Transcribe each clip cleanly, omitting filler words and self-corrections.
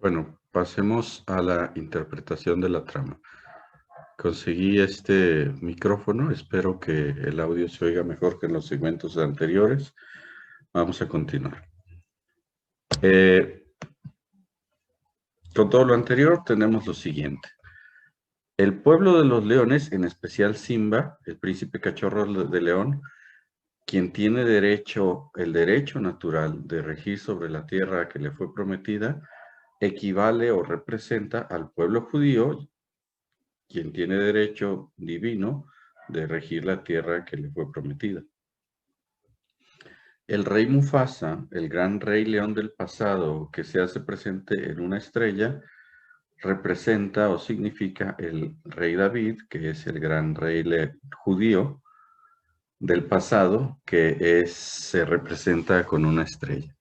Bueno, pasemos a la interpretación de la trama. Conseguí este micrófono, espero que el audio se oiga mejor que en los segmentos anteriores. Vamos a continuar. Con todo lo anterior tenemos lo siguiente. El pueblo de los leones, en especial Simba, el príncipe cachorro de león, quien tiene el derecho natural de regir sobre la tierra que le fue prometida, equivale o representa al pueblo judío, quien tiene derecho divino de regir la tierra que le fue prometida. El rey Mufasa, el gran rey león del pasado que se hace presente en una estrella, representa o significa el rey David, que es el gran rey judío del pasado, que se representa con una estrella.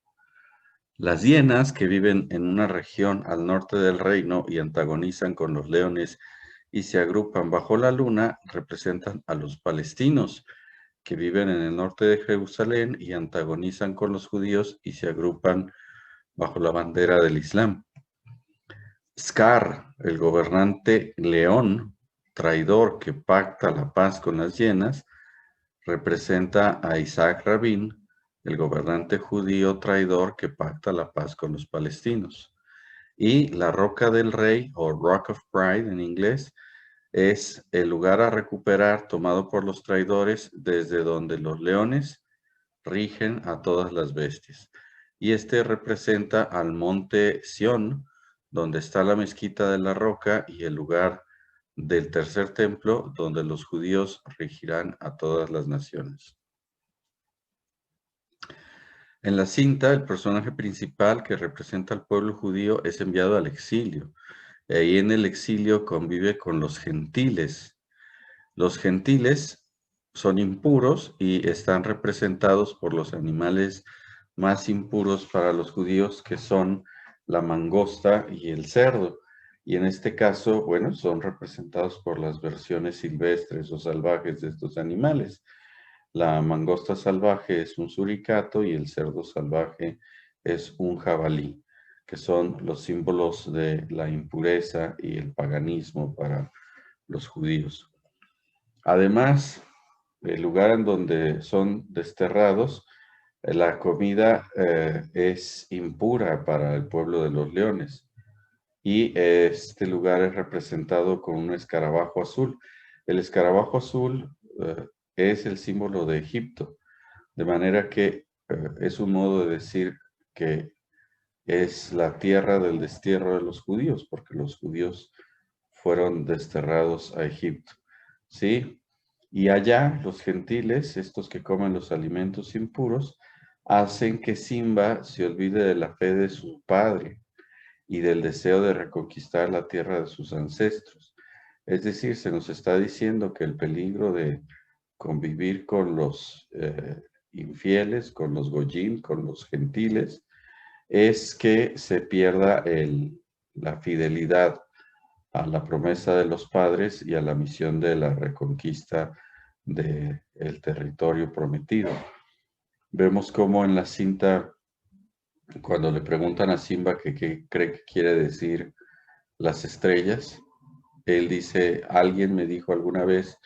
Las hienas, que viven en una región al norte del reino y antagonizan con los leones y se agrupan bajo la luna, representan a los palestinos, que viven en el norte de Jerusalén y antagonizan con los judíos y se agrupan bajo la bandera del Islam. Scar, el gobernante león, traidor que pacta la paz con las hienas, representa a Isaac Rabin, el gobernante judío traidor que pacta la paz con los palestinos. Y la Roca del Rey, o Rock of Pride en inglés, es el lugar a recuperar tomado por los traidores desde donde los leones rigen a todas las bestias. Y este representa al monte Sión, donde está la mezquita de la Roca y el lugar del tercer templo, donde los judíos regirán a todas las naciones. En la cinta, el personaje principal que representa al pueblo judío es enviado al exilio. Y ahí en el exilio convive con los gentiles. Los gentiles son impuros y están representados por los animales más impuros para los judíos, que son la mangosta y el cerdo. Y en este caso, bueno, son representados por las versiones silvestres o salvajes de estos animales. La mangosta salvaje es un suricato y el cerdo salvaje es un jabalí, que son los símbolos de la impureza y el paganismo para los judíos. Además, el lugar en donde son desterrados, la comida es impura para el pueblo de los leones. Y este lugar es representado con un escarabajo azul. El escarabajo azul es el símbolo de Egipto, de manera que es un modo de decir que es la tierra del destierro de los judíos, porque los judíos fueron desterrados a Egipto. ¿Sí? Y allá los gentiles, estos que comen los alimentos impuros, hacen que Simba se olvide de la fe de su padre y del deseo de reconquistar la tierra de sus ancestros. Es decir, se nos está diciendo que el peligro de convivir con los infieles, con los goyim, con los gentiles, es que se pierda la fidelidad a la promesa de los padres y a la misión de la reconquista del territorio prometido. Vemos cómo en la cinta, cuando le preguntan a Simba qué cree que quiere decir las estrellas, él dice: alguien me dijo alguna vez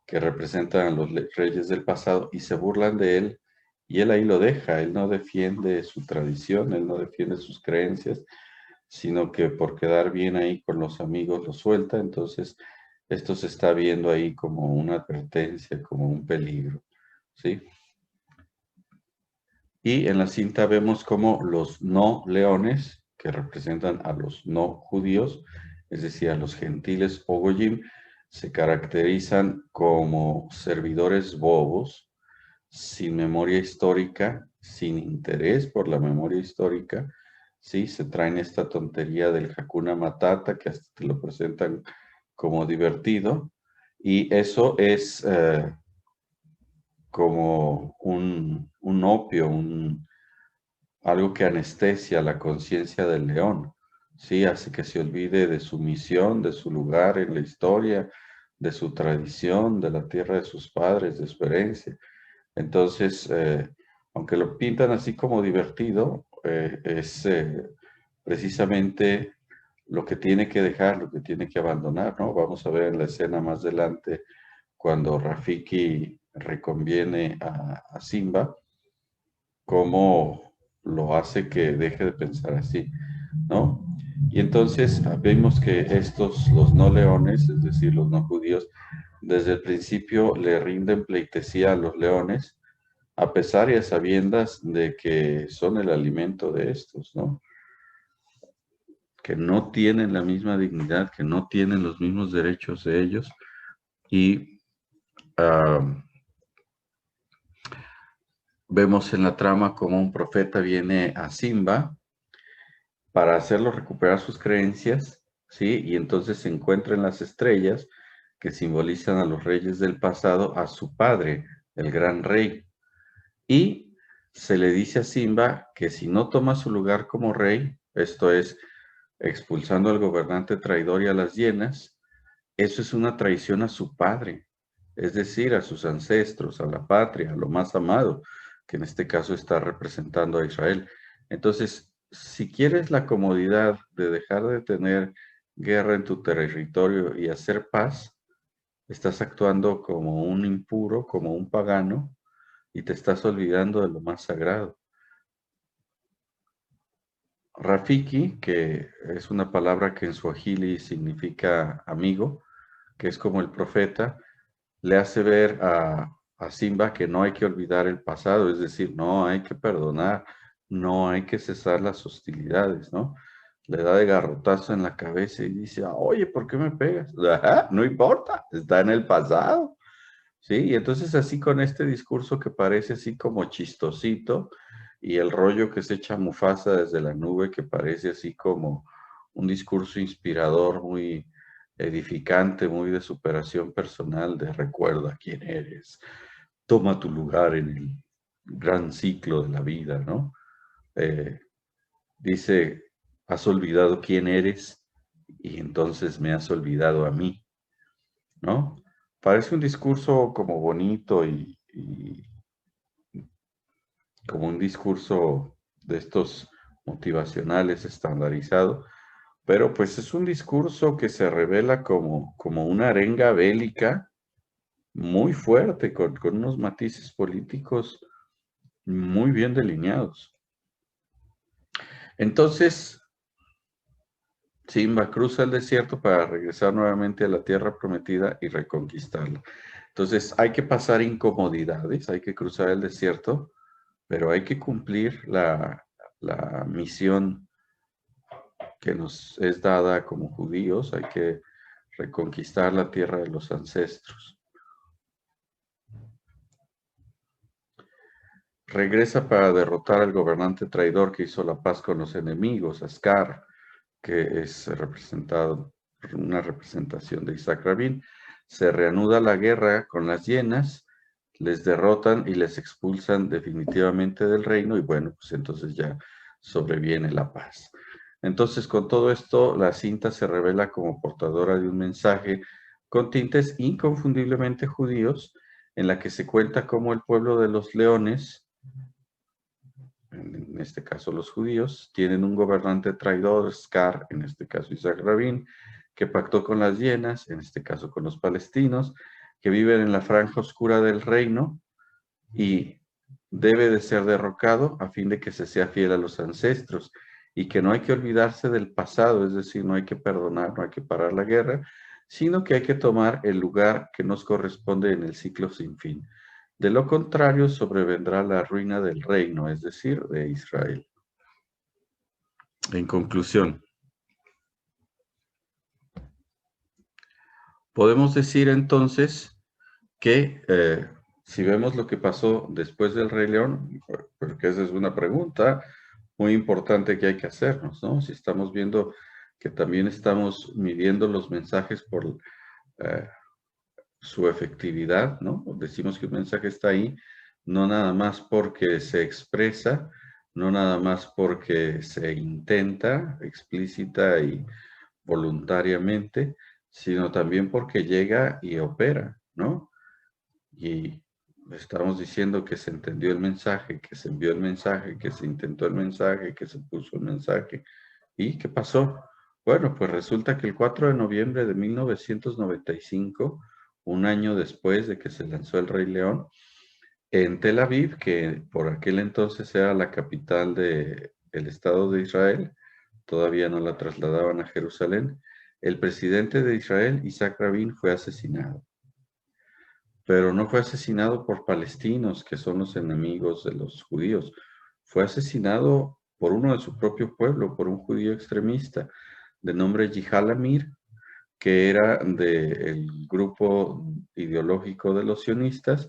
que representan a los reyes del pasado, y se burlan de él, y él ahí lo deja. Él no defiende su tradición, él no defiende sus creencias, sino que por quedar bien ahí con los amigos lo suelta. Entonces esto se está viendo ahí como una advertencia, como un peligro, ¿sí? Y en la cinta vemos como los no leones, que representan a los no judíos, es decir, a los gentiles o goyim, se caracterizan como servidores bobos, sin memoria histórica, sin interés por la memoria histórica. Sí, se traen esta tontería del Hakuna Matata, que hasta te lo presentan como divertido, y eso es como un opio, algo que anestesia la conciencia del león, ¿sí? Hace que se olvide de su misión, de su lugar en la historia, de su tradición, de la tierra de sus padres, de su herencia. Entonces, aunque lo pintan así como divertido, es precisamente lo que tiene que dejar, lo que tiene que abandonar, ¿no? Vamos a ver en la escena más adelante cuando Rafiki reconviene a Simba, cómo lo hace que deje de pensar así, ¿no? Y entonces vemos que estos, los no leones, es decir, los no judíos, desde el principio le rinden pleitesía a los leones, a pesar y a sabiendas de que son el alimento de estos, ¿no? Que no tienen la misma dignidad, que no tienen los mismos derechos de ellos. Y vemos en la trama como un profeta viene a Simba para hacerlo recuperar sus creencias, ¿sí? Y entonces se encuentra en las estrellas que simbolizan a los reyes del pasado, a su padre, el gran rey. Y se le dice a Simba que si no toma su lugar como rey, esto es, expulsando al gobernante traidor y a las hienas, eso es una traición a su padre, es decir, a sus ancestros, a la patria, a lo más amado, que en este caso está representando a Israel. Entonces, si quieres la comodidad de dejar de tener guerra en tu territorio y hacer paz, estás actuando como un impuro, como un pagano, y te estás olvidando de lo más sagrado. Rafiki, que es una palabra que en suajili significa amigo, que es como el profeta, le hace ver a Simba que no hay que olvidar el pasado, es decir, no hay que perdonar, no hay que cesar las hostilidades, ¿no? Le da de garrotazo en la cabeza y dice, oye, ¿por qué me pegas? Ajá, no importa, está en el pasado, ¿sí? Y entonces así con este discurso que parece así como chistosito y el rollo que se echa Mufasa desde la nube que parece así como un discurso inspirador, muy edificante, muy de superación personal, de recuerda quién eres, toma tu lugar en el gran ciclo de la vida, ¿no? Eh, dice, has olvidado quién eres y entonces me has olvidado a mí, ¿no? Parece un discurso como bonito y como un discurso de estos motivacionales estandarizado, pero pues es un discurso que se revela como una arenga bélica muy fuerte, con unos matices políticos muy bien delineados. Entonces, Simba cruza el desierto para regresar nuevamente a la tierra prometida y reconquistarla. Entonces, hay que pasar incomodidades, hay que cruzar el desierto, pero hay que cumplir la misión que nos es dada como judíos, hay que reconquistar la tierra de los ancestros. Regresa para derrotar al gobernante traidor que hizo la paz con los enemigos, Ascar, que es representado, una representación de Isaac Rabin. Se reanuda la guerra con las hienas, les derrotan y les expulsan definitivamente del reino y bueno, pues entonces ya sobreviene la paz. Entonces, con todo esto, la cinta se revela como portadora de un mensaje con tintes inconfundiblemente judíos, en la que se cuenta cómo el pueblo de los leones, en este caso los judíos, tienen un gobernante traidor, Scar, en este caso Isaac Rabin, que pactó con las hienas, en este caso con los palestinos, que viven en la franja oscura del reino y debe de ser derrocado a fin de que se sea fiel a los ancestros y que no hay que olvidarse del pasado, es decir, no hay que perdonar, no hay que parar la guerra, sino que hay que tomar el lugar que nos corresponde en el ciclo sin fin. De lo contrario, sobrevendrá la ruina del reino, es decir, de Israel. En conclusión, podemos decir entonces que si vemos lo que pasó después del Rey León, porque esa es una pregunta muy importante que hay que hacernos, ¿no? Si estamos viendo que también estamos midiendo los mensajes por eh, su efectividad, ¿no? Decimos que un mensaje está ahí, no nada más porque se expresa, no nada más porque se intenta explícita y voluntariamente, sino también porque llega y opera, ¿no? Y estamos diciendo que se entendió el mensaje, que se envió el mensaje, que se intentó el mensaje, que se puso el mensaje. ¿Y qué pasó? Bueno, pues resulta que el 4 de noviembre de 1995, un año después de que se lanzó El Rey León, en Tel Aviv, que por aquel entonces era la capital del Estado de Israel, todavía no la trasladaban a Jerusalén, el presidente de Israel, Isaac Rabin, fue asesinado. Pero no fue asesinado por palestinos, que son los enemigos de los judíos. Fue asesinado por uno de su propio pueblo, por un judío extremista de nombre Yigal Amir, que era del grupo ideológico de los sionistas,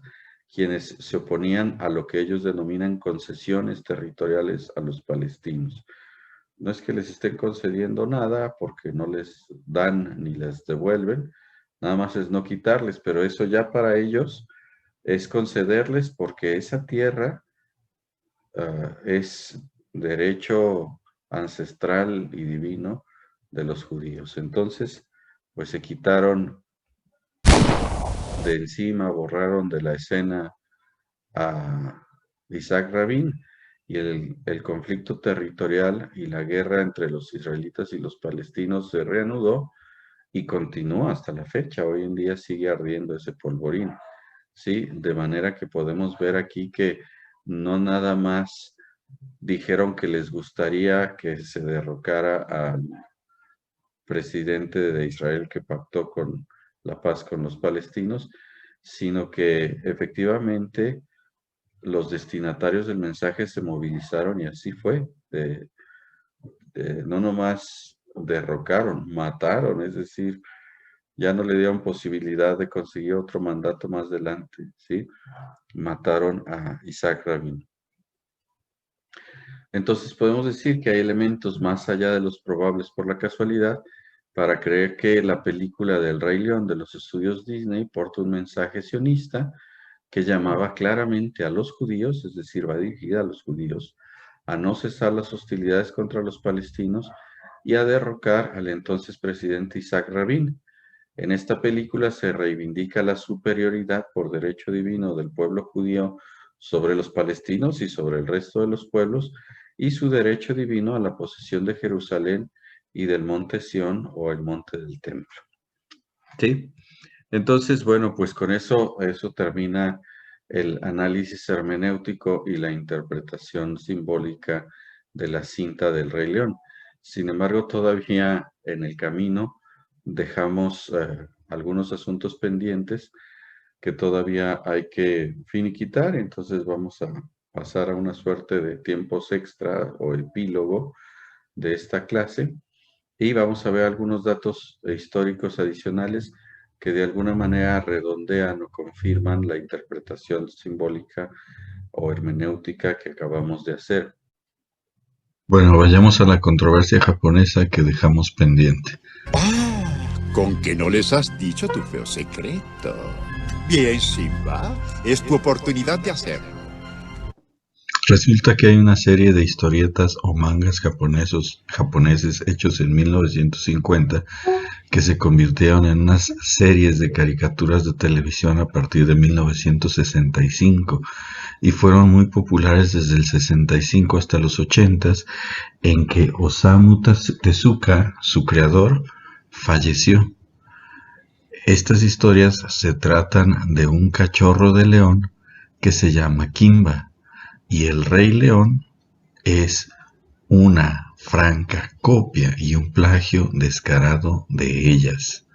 quienes se oponían a lo que ellos denominan concesiones territoriales a los palestinos. No es que les estén concediendo nada porque no les dan ni les devuelven, nada más es no quitarles, pero eso ya para ellos es concederles porque esa tierra es derecho ancestral y divino de los judíos. Entonces, pues se quitaron de encima, borraron de la escena a Isaac Rabin y el conflicto territorial y la guerra entre los israelitas y los palestinos se reanudó y continúa hasta la fecha. Hoy en día sigue ardiendo ese polvorín, ¿sí? De manera que podemos ver aquí que no nada más dijeron que les gustaría que se derrocara al presidente de Israel que pactó con la paz con los palestinos, sino que efectivamente los destinatarios del mensaje se movilizaron y así fue. No nomás derrocaron, mataron, es decir, ya no le dieron posibilidad de conseguir otro mandato más adelante, ¿sí? Mataron a Isaac Rabin. Entonces podemos decir que hay elementos más allá de los probables por la casualidad para creer que la película del Rey León de los estudios Disney porta un mensaje sionista que llamaba claramente a los judíos, es decir, va dirigida a los judíos, a no cesar las hostilidades contra los palestinos y a derrocar al entonces presidente Isaac Rabin. En esta película se reivindica la superioridad por derecho divino del pueblo judío sobre los palestinos y sobre el resto de los pueblos, y su derecho divino a la posesión de Jerusalén y del monte Sión o el monte del templo. ¿Sí? Entonces, bueno, pues con eso termina el análisis hermenéutico y la interpretación simbólica de la cinta del Rey León. Sin embargo, todavía en el camino dejamos algunos asuntos pendientes que todavía hay que finiquitar, entonces vamos a pasar a una suerte de tiempos extra o epílogo de esta clase y vamos a ver algunos datos históricos adicionales que de alguna manera redondean o confirman la interpretación simbólica o hermenéutica que acabamos de hacer. Bueno, vayamos a la controversia japonesa que dejamos pendiente. ¿Con que no les has dicho tu feo secreto? Bien, Simba, es tu oportunidad de hacerlo. Resulta que hay una serie de historietas o mangas japoneses hechos en 1950 que se convirtieron en unas series de caricaturas de televisión a partir de 1965 y fueron muy populares desde el 65 hasta los 80s, en que Osamu Tezuka, su creador, falleció. Estas historias se tratan de un cachorro de león que se llama Kimba, y el Rey León es una franca copia y un plagio descarado de ellas.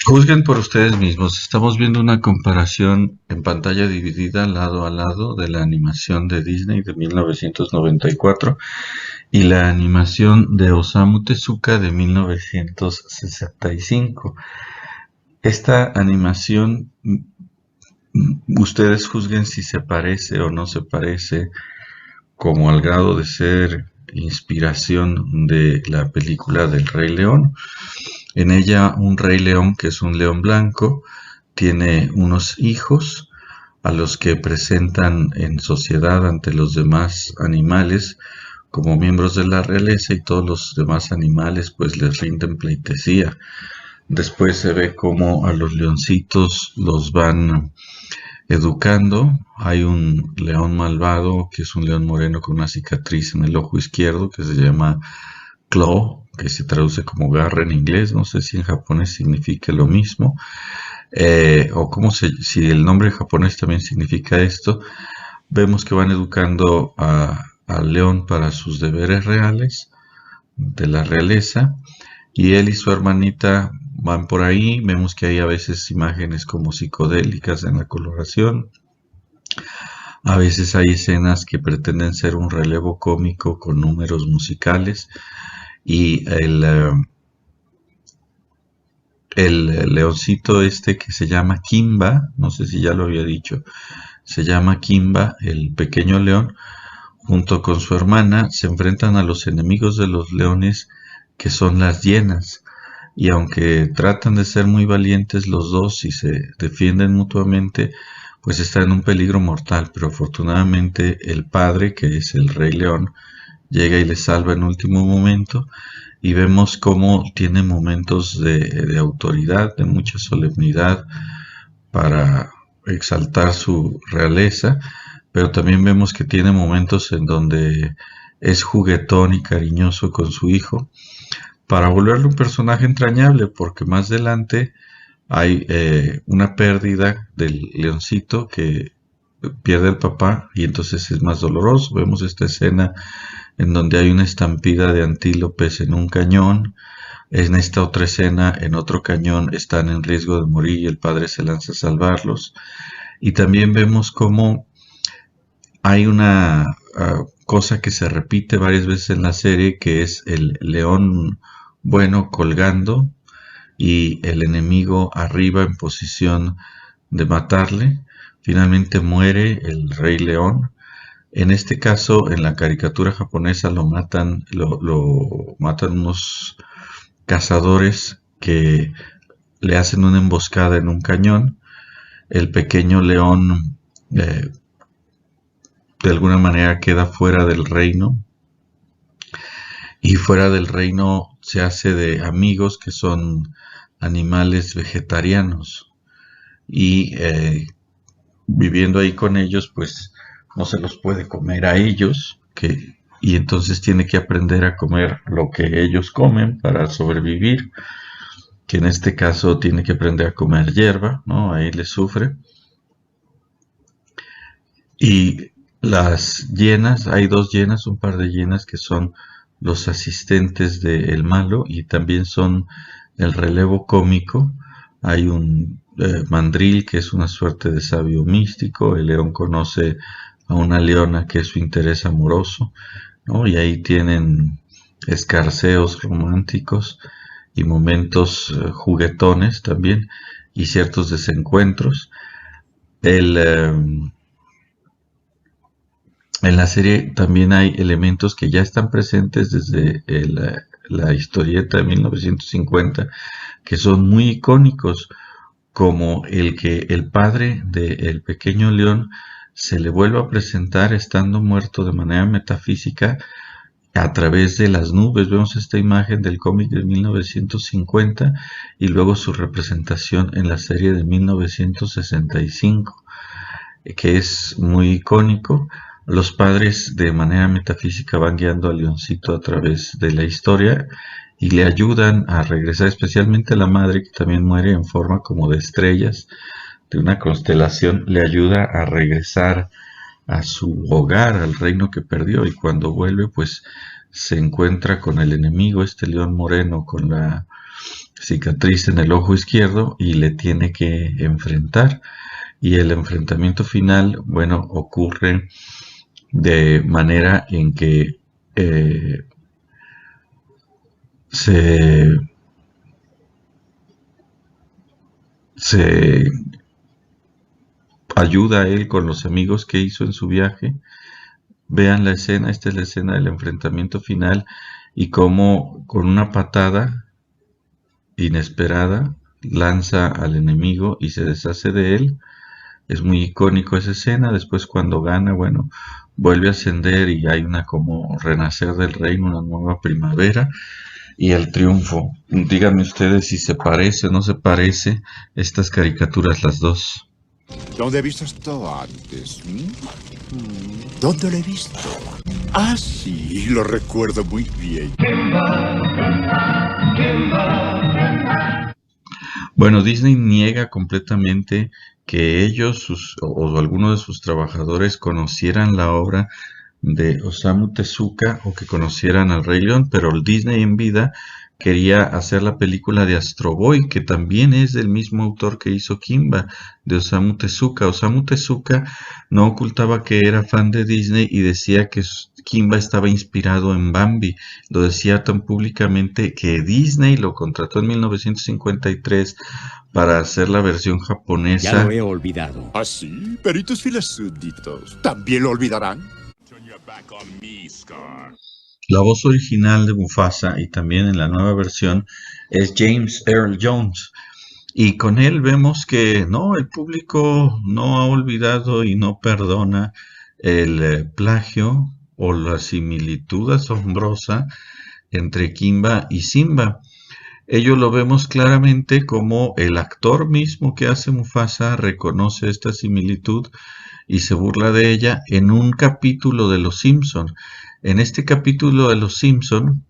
Juzguen por ustedes mismos. Estamos viendo una comparación en pantalla dividida lado a lado de la animación de Disney de 1994 y la animación de Osamu Tezuka de 1965. Esta animación, ustedes juzguen si se parece o no se parece, como al grado de ser inspiración de la película del Rey León. En ella, un Rey León, que es un león blanco, tiene unos hijos a los que presentan en sociedad ante los demás animales como miembros de la realeza, y todos los demás animales pues les rinden pleitesía. Después se ve cómo a los leoncitos los van educando. Hay un león malvado, que es un león moreno con una cicatriz en el ojo izquierdo, que se llama Claw, que se traduce como garra en inglés. No sé si en japonés significa lo mismo, o si el nombre japonés también significa esto. Vemos que van educando al león para sus deberes reales de la realeza, y él y su hermanita van por ahí. Vemos que hay a veces imágenes como psicodélicas en la coloración. A veces hay escenas que pretenden ser un relevo cómico con números musicales, y el leoncito este que se llama Kimba, no sé si ya lo había dicho, se llama Kimba, el pequeño león, junto con su hermana se enfrentan a los enemigos de los leones, que son las hienas. Y aunque tratan de ser muy valientes los dos y se defienden mutuamente, pues están en un peligro mortal. Pero afortunadamente el padre, que es el Rey León, llega y les salva en último momento, y vemos cómo tiene momentos de autoridad, de mucha solemnidad, para exaltar su realeza, pero también vemos que tiene momentos en donde es juguetón y cariñoso con su hijo, para volverlo un personaje entrañable, porque más adelante hay una pérdida del leoncito, que pierde al papá, y entonces es más doloroso. Vemos esta escena en donde hay una estampida de antílopes en un cañón. En esta otra escena, en otro cañón, están en riesgo de morir y el padre se lanza a salvarlos. Y también vemos cómo hay una cosa que se repite varias veces en la serie, que es el león bueno colgando y el enemigo arriba en posición de matarle. Finalmente muere el Rey León. En este caso, en la caricatura japonesa lo matan unos cazadores que le hacen una emboscada en un cañón. El pequeño león de alguna manera queda fuera del reino, y fuera del reino se hace de amigos que son animales vegetarianos, y viviendo ahí con ellos, pues no se los puede comer a ellos, y entonces tiene que aprender a comer lo que ellos comen para sobrevivir, que en este caso tiene que aprender a comer hierba, ¿no? Ahí le sufre. Y las hienas, hay dos hienas, un par de hienas que son los asistentes del malo, y también son el relevo cómico. Hay un mandril, que es una suerte de sabio místico. El león conoce a una leona que es su interés amoroso, ¿no? Y ahí tienen escarceos románticos y momentos juguetones también, y ciertos desencuentros. En la serie también hay elementos que ya están presentes desde la historieta de 1950, que son muy icónicos, como el que el padre del pequeño león se le vuelva a presentar estando muerto de manera metafísica a través de las nubes. Vemos esta imagen del cómic de 1950 y luego su representación en la serie de 1965, que es muy icónico. Los padres de manera metafísica van guiando al leoncito a través de la historia y le ayudan a regresar, especialmente la madre, que también muere en forma como de estrellas de una constelación, le ayuda a regresar a su hogar, al reino que perdió, y cuando vuelve pues se encuentra con el enemigo, este león moreno con la cicatriz en el ojo izquierdo, y le tiene que enfrentar. Y el enfrentamiento final, bueno, ocurre de manera en que se ayuda a él con los amigos que hizo en su viaje. Vean la escena, esta es la escena del enfrentamiento final, y cómo con una patada inesperada lanza al enemigo y se deshace de él. Es muy icónico esa escena. Después, cuando gana, bueno, vuelve a ascender y hay una como renacer del reino, una nueva primavera y el triunfo. Díganme ustedes si se parece o no se parece estas caricaturas, las dos. ¿Dónde he visto esto antes? ¿Dónde lo he visto? Ah, sí, lo recuerdo muy bien. Bueno, Disney niega completamente que ellos o alguno de sus trabajadores conocieran la obra de Osamu Tezuka o que conocieran al Rey León, pero el Disney en vida quería hacer la película de Astro Boy, que también es del mismo autor que hizo Kimba, de Osamu Tezuka. Osamu Tezuka no ocultaba que era fan de Disney y decía que Kimba estaba inspirado en Bambi. Lo decía tan públicamente que Disney lo contrató en 1953 para hacer la versión japonesa. Ya lo he olvidado. ¿Ah, sí? Pero ¿y tus fieles súbditos? ¿También lo olvidarán? La voz original de Mufasa y también en la nueva versión es James Earl Jones. Y con él vemos que no, el público no ha olvidado y no perdona el plagio o la similitud asombrosa entre Kimba y Simba. Ello lo vemos claramente como el actor mismo que hace Mufasa reconoce esta similitud y se burla de ella en un capítulo de Los Simpson. En este capítulo de Los Simpson,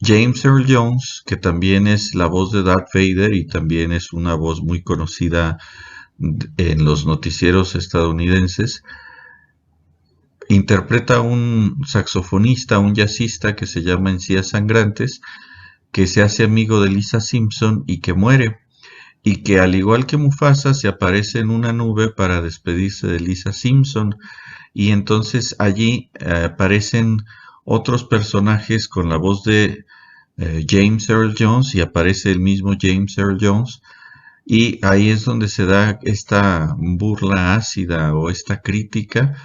James Earl Jones, que también es la voz de Darth Vader y también es una voz muy conocida en los noticieros estadounidenses, interpreta a un saxofonista, un jazzista que se llama Encías Sangrantes, que se hace amigo de Lisa Simpson y que muere, y que al igual que Mufasa se aparece en una nube para despedirse de Lisa Simpson, y entonces allí aparecen otros personajes con la voz de James Earl Jones y aparece el mismo James Earl Jones, y ahí es donde se da esta burla ácida o esta crítica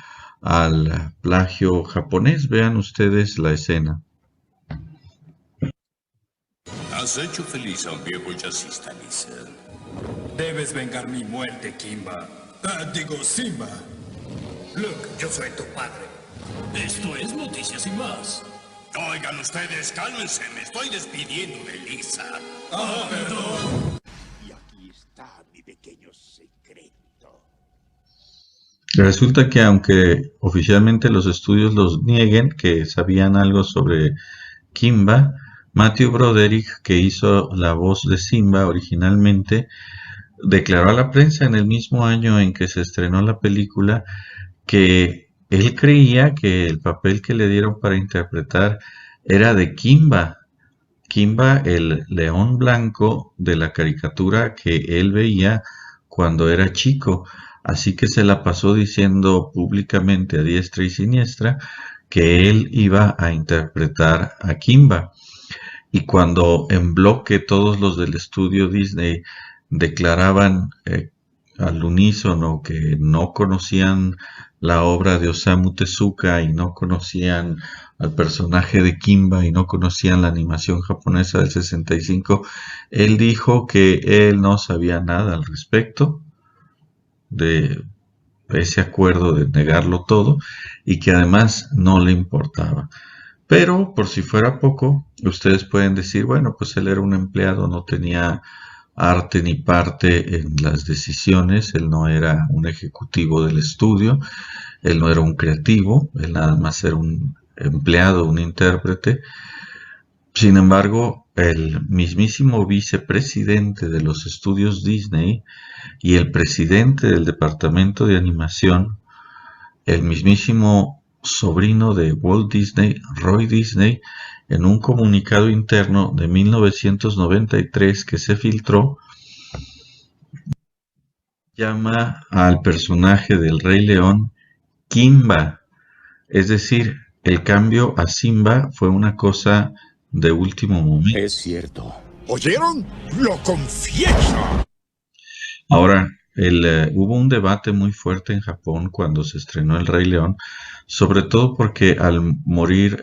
al plagio japonés. Vean ustedes la escena. Has hecho feliz a un viejo jazzista, Lisa. Debes vengar mi muerte, Kimba. Digo, Simba. Luke, yo soy tu padre. Esto es Noticias y Más. Oigan ustedes, cálmense, me estoy despidiendo de Lisa. Ah, perdón. Y aquí está mi pequeño secreto. Resulta que aunque oficialmente los estudios los nieguen que sabían algo sobre Kimba, Matthew Broderick, que hizo la voz de Simba originalmente, declaró a la prensa en el mismo año en que se estrenó la película que él creía que el papel que le dieron para interpretar era de Kimba. Kimba, el león blanco de la caricatura que él veía cuando era chico. Así que se la pasó diciendo públicamente a diestra y siniestra que él iba a interpretar a Kimba. Y cuando en bloque todos los del estudio Disney declaraban al unísono que no conocían la obra de Osamu Tezuka y no conocían al personaje de Kimba y no conocían la animación japonesa del 65, él dijo que él no sabía nada al respecto de ese acuerdo de negarlo todo y que además no le importaba. Pero por si fuera poco, ustedes pueden decir, bueno, pues él era un empleado, no tenía arte ni parte en las decisiones, él no era un ejecutivo del estudio, él no era un creativo, él nada más era un empleado, un intérprete. Sin embargo, el mismísimo vicepresidente de los estudios Disney y el presidente del departamento de animación, el mismísimo sobrino de Walt Disney, Roy Disney, en un comunicado interno de 1993 que se filtró, llama al personaje del Rey León Kimba. Es decir, el cambio a Simba fue una cosa de último momento. Es cierto. ¿Oyeron? ¡Lo confieso! Ahora, hubo un debate muy fuerte en Japón cuando se estrenó El Rey León, sobre todo porque al morir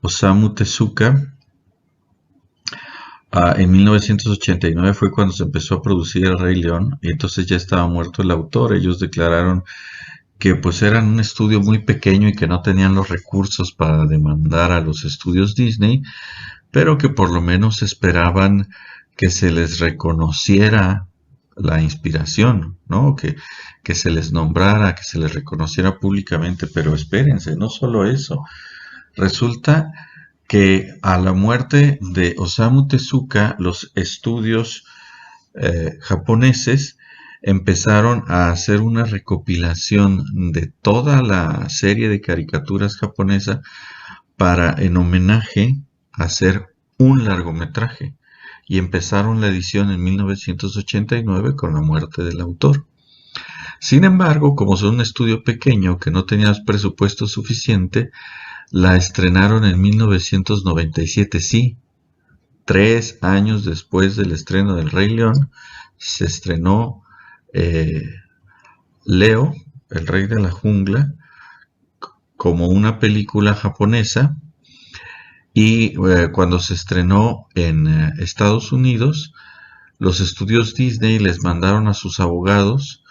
Osamu Tezuka, en 1989 fue cuando se empezó a producir El Rey León, y entonces ya estaba muerto el autor. Ellos declararon que pues eran un estudio muy pequeño y que no tenían los recursos para demandar a los estudios Disney, pero que por lo menos esperaban que se les reconociera la inspiración, ¿no? Que se les nombrara, que se les reconociera públicamente, pero espérense, no solo eso. Resulta que a la muerte de Osamu Tezuka, los estudios japoneses empezaron a hacer una recopilación de toda la serie de caricaturas japonesa para, en homenaje, hacer un largometraje. Y empezaron la edición en 1989 con la muerte del autor. Sin embargo, como son un estudio pequeño que no tenía presupuesto suficiente, la estrenaron en 1997, sí, 3 años después del estreno del Rey León, se estrenó eh, Leo, el Rey de la Jungla, como una película japonesa, y cuando se estrenó en Estados Unidos, los estudios Disney les mandaron a sus abogados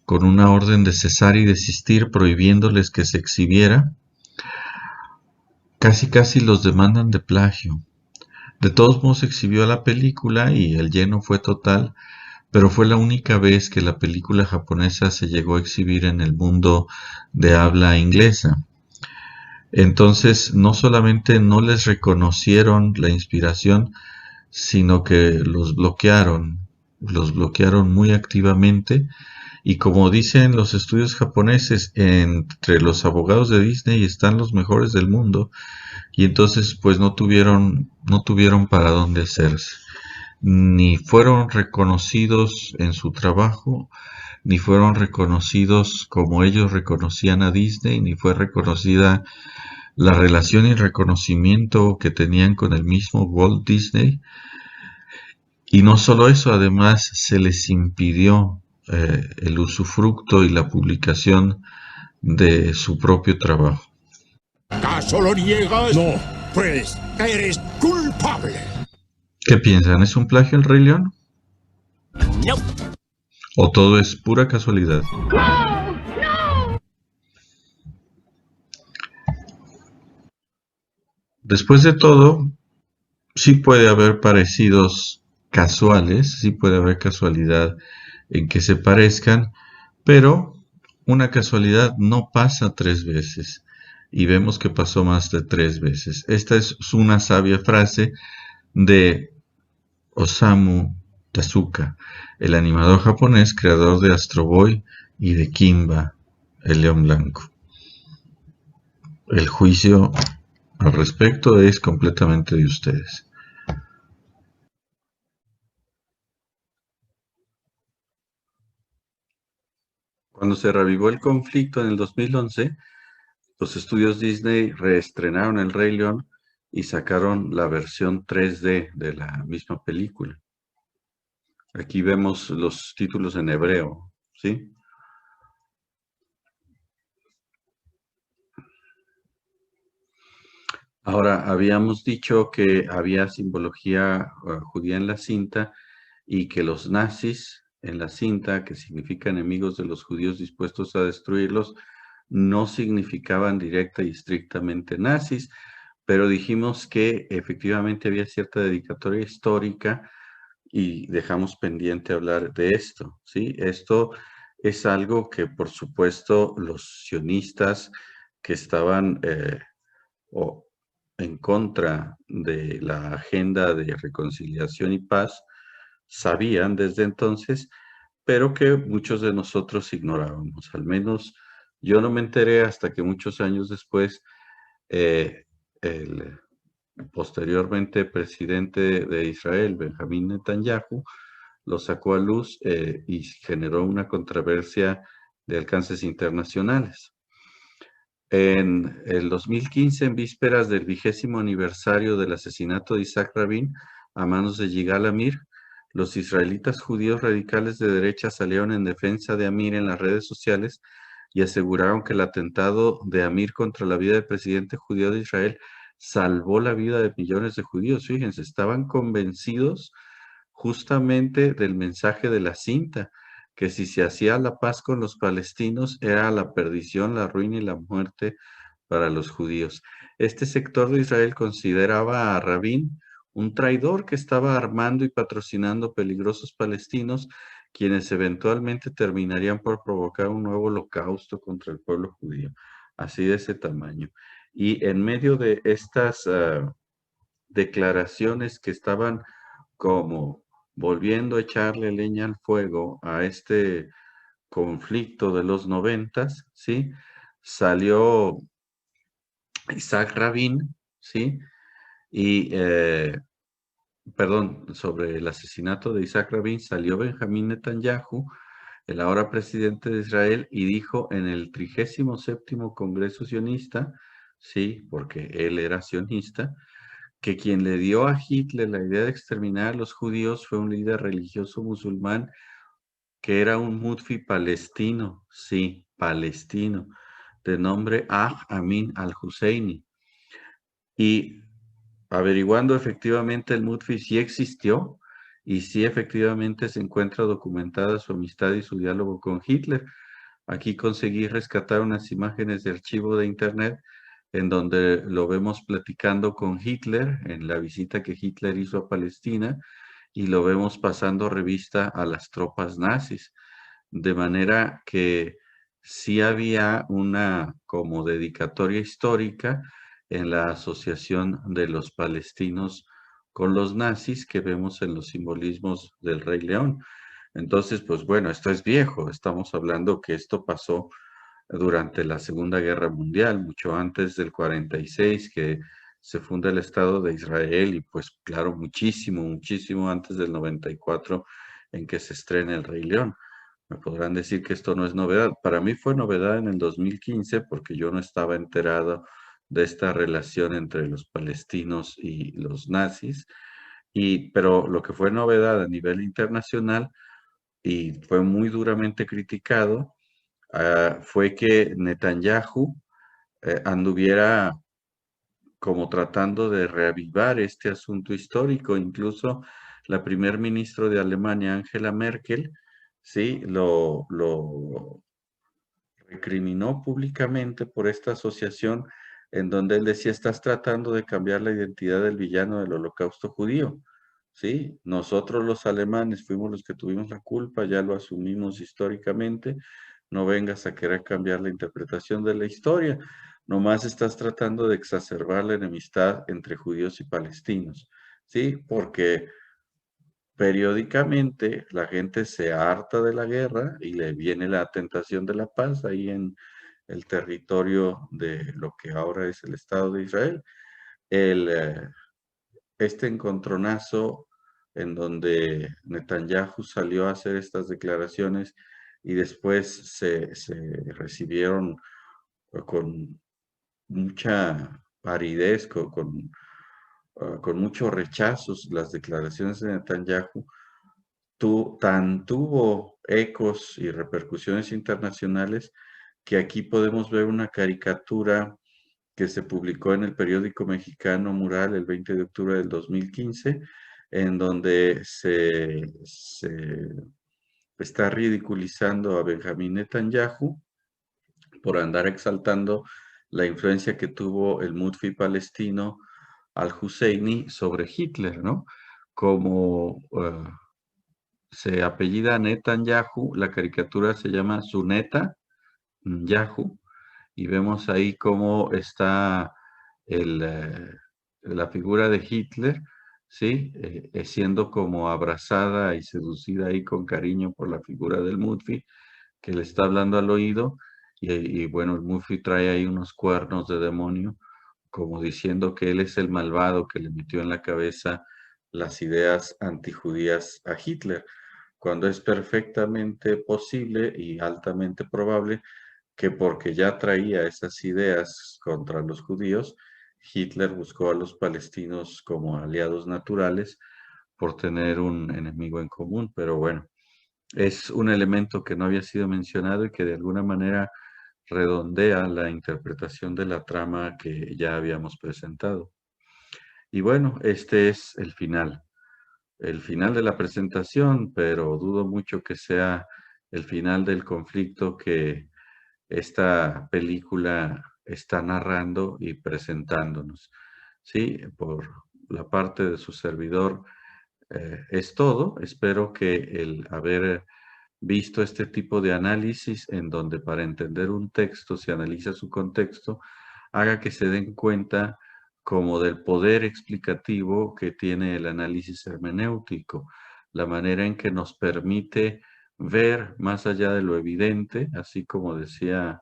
con una orden de cesar y desistir, prohibiéndoles que se exhibiera. Casi los demandan de plagio. De todos modos se exhibió la película y el lleno fue total, pero fue la única vez que la película japonesa se llegó a exhibir en el mundo de habla inglesa. Entonces, no solamente no les reconocieron la inspiración, sino que los bloquearon muy activamente. Y como dicen los estudios japoneses, entre los abogados de Disney están los mejores del mundo, y entonces pues no tuvieron para dónde hacerse. Ni fueron reconocidos en su trabajo, ni fueron reconocidos como ellos reconocían a Disney, ni fue reconocida la relación y reconocimiento que tenían con el mismo Walt Disney. Y no solo eso, además se les impidió el usufructo y la publicación de su propio trabajo. ¿Acaso lo niegas? No. Pues eres culpable. ¿Qué piensan? ¿Es un plagio el Rey León? No. ¿O todo es pura casualidad? Después de todo, sí puede haber parecidos casuales, sí puede haber casualidad en que se parezcan, pero una casualidad no pasa 3 veces, y vemos que pasó más de 3 veces. Esta es una sabia frase de Osamu Tezuka, el animador japonés creador de Astro Boy y de Kimba, el león blanco. El juicio al respecto es completamente de ustedes. Cuando se revivó el conflicto en el 2011, los estudios Disney reestrenaron El Rey León y sacaron la versión 3D de la misma película. Aquí vemos los títulos en hebreo, ¿sí? Ahora, habíamos dicho que había simbología judía en la cinta y que los nazis en la cinta, que significa enemigos de los judíos dispuestos a destruirlos, no significaban directa y estrictamente nazis, pero dijimos que efectivamente había cierta dedicatoria histórica y dejamos pendiente hablar de esto, ¿sí? Esto es algo que, por supuesto, los sionistas que estaban en contra de la agenda de reconciliación y paz sabían desde entonces, pero que muchos de nosotros ignorábamos. Al menos yo no me enteré hasta que muchos años después el posteriormente presidente de Israel, Benjamín Netanyahu, lo sacó a luz y generó una controversia de alcances internacionales. En el 2015, en vísperas del 20º aniversario del asesinato de Isaac Rabin a manos de Yigal Amir, los israelitas judíos radicales de derecha salieron en defensa de Amir en las redes sociales y aseguraron que el atentado de Amir contra la vida del presidente judío de Israel salvó la vida de millones de judíos. Fíjense, estaban convencidos justamente del mensaje de la cinta, que si se hacía la paz con los palestinos era la perdición, la ruina y la muerte para los judíos. Este sector de Israel consideraba a Rabin un traidor que estaba armando y patrocinando peligrosos palestinos quienes eventualmente terminarían por provocar un nuevo holocausto contra el pueblo judío, así de ese tamaño. Y en medio de estas declaraciones que estaban como volviendo a echarle leña al fuego a este conflicto de los 90, ¿sí? Salió Isaac Rabin, ¿sí? Y, perdón, sobre el asesinato de Isaac Rabin, salió Benjamín Netanyahu, el ahora presidente de Israel, y dijo en el 37º Congreso Sionista, sí, porque él era sionista, que quien le dio a Hitler la idea de exterminar a los judíos fue un líder religioso musulmán que era un mufti palestino, sí, palestino, de nombre Amin al-Husseini. Y averiguando efectivamente el mufti sí existió y sí efectivamente se encuentra documentada su amistad y su diálogo con Hitler. Aquí conseguí rescatar unas imágenes de archivo de internet en donde lo vemos platicando con Hitler en la visita que Hitler hizo a Palestina y lo vemos pasando revista a las tropas nazis. De manera que sí había una como dedicatoria histórica en la asociación de los palestinos con los nazis que vemos en los simbolismos del Rey León. Entonces, pues bueno, esto es viejo, estamos hablando que esto pasó durante la Segunda Guerra Mundial, mucho antes del 46, que se funda el Estado de Israel y pues claro, muchísimo, muchísimo antes del 94 en que se estrena el Rey León. Me podrán decir que esto no es novedad. Para mí fue novedad en el 2015 porque yo no estaba enterado de esta relación entre los palestinos y los nazis. Pero lo que fue novedad a nivel internacional y fue muy duramente criticado fue que Netanyahu anduviera como tratando de reavivar este asunto histórico. Incluso la primer ministro de Alemania, Angela Merkel, sí, lo recriminó públicamente por esta asociación en donde él decía, estás tratando de cambiar la identidad del villano del holocausto judío. Sí, nosotros los alemanes fuimos los que tuvimos la culpa, ya lo asumimos históricamente, no vengas a querer cambiar la interpretación de la historia, nomás estás tratando de exacerbar la enemistad entre judíos y palestinos, ¿sí? Porque periódicamente la gente se harta de la guerra y le viene la tentación de la paz ahí en el territorio de lo que ahora es el Estado de Israel. El, este encontronazo en donde Netanyahu salió a hacer estas declaraciones y después se recibieron con mucha aridez, con muchos rechazos las declaraciones de Netanyahu, tuvo ecos y repercusiones internacionales que aquí podemos ver una caricatura que se publicó en el periódico mexicano Mural el 20 de octubre del 2015, en donde se está ridiculizando a Benjamín Netanyahu por andar exaltando la influencia que tuvo el mufti palestino al-Husseini sobre Hitler, ¿no? Como se apellida Netanyahu, la caricatura se llama Suneta Yahoo, y vemos ahí cómo está la figura de Hitler, ¿sí? Siendo como abrazada y seducida ahí con cariño por la figura del mufti, que le está hablando al oído, y bueno, el mufti trae ahí unos cuernos de demonio, como diciendo que él es el malvado que le metió en la cabeza las ideas antijudías a Hitler, cuando es perfectamente posible y altamente probable que porque ya traía esas ideas contra los judíos, Hitler buscó a los palestinos como aliados naturales por tener un enemigo en común. Pero bueno, es un elemento que no había sido mencionado y que de alguna manera redondea la interpretación de la trama que ya habíamos presentado. Y bueno, este es el final de la presentación, pero dudo mucho que sea el final del conflicto que esta película está narrando y presentándonos. Sí, por la parte de su servidor es todo. Espero que el haber visto este tipo de análisis en donde para entender un texto se analiza su contexto, haga que se den cuenta como del poder explicativo que tiene el análisis hermenéutico, la manera en que nos permite ver más allá de lo evidente, así como decía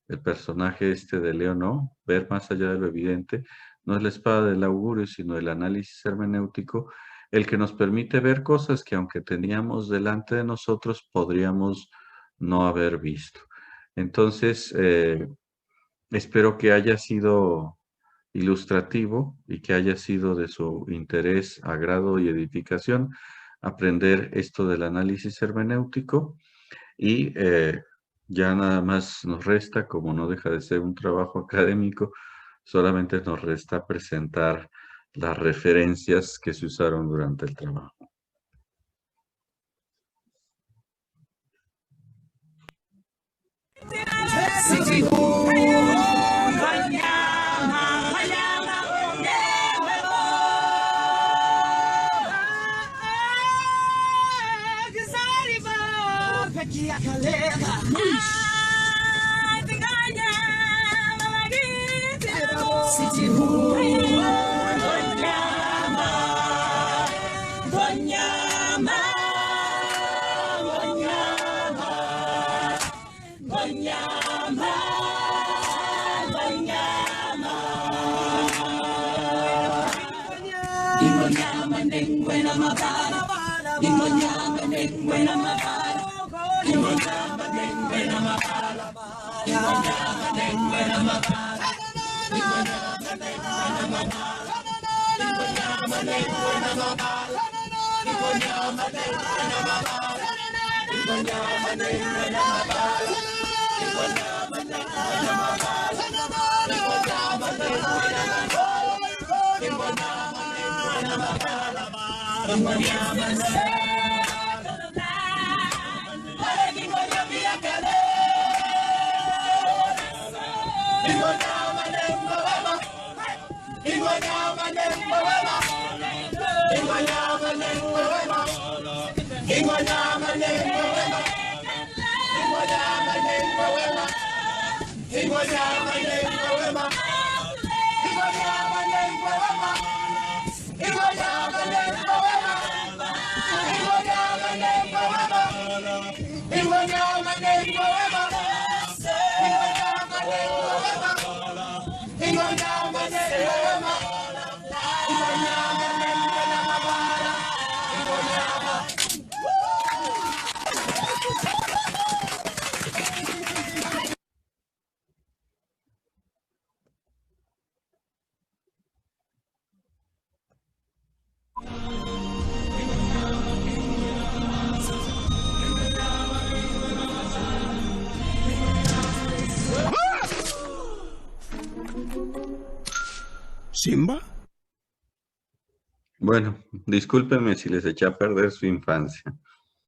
el personaje este de Leonor, ver más allá de lo evidente, no es la espada del augurio, sino el análisis hermenéutico, el que nos permite ver cosas que aunque teníamos delante de nosotros, podríamos no haber visto. Entonces, espero que haya sido ilustrativo y que haya sido de su interés, agrado y edificación aprender esto del análisis hermenéutico y ya nada más nos resta, como no deja de ser un trabajo académico, solamente nos resta presentar las referencias que se usaron durante el trabajo. ¿Simba? Bueno, discúlpenme si les eché a perder su infancia.